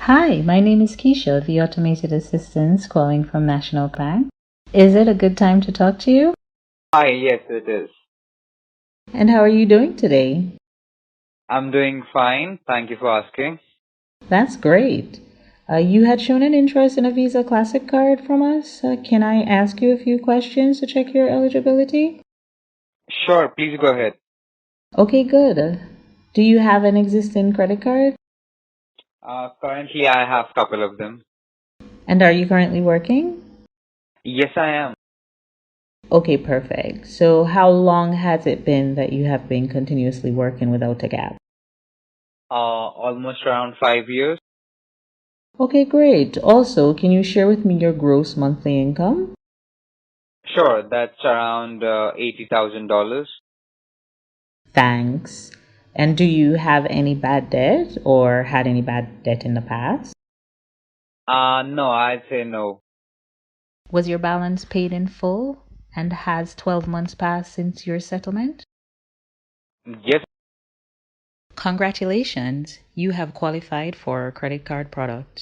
Hi, my name is Keisha, the automated assistant calling from National Bank. Is it a good time to talk to you? Hi, yes, it is. And how are you doing today? I'm doing fine. Thank you for asking. That's great. You had shown an interest in a Visa Classic card from us. Can I ask you a few questions to check your eligibility? Sure, please go ahead. Okay, good. Do you have an existing credit card? Currently, I have a couple of them. And are you currently working? Yes, I am. Okay, perfect. So, how long has it been that you have been continuously working without a gap? Almost around 5 years. Okay, great. Also, can you share with me your gross monthly income? Sure, that's around $80,000. Thanks. And do you have any bad debt or had any bad debt in the past? No, I'd say no. Was your balance paid in full and has 12 months passed since your settlement? Yes, Congratulations, you have qualified for a credit card product.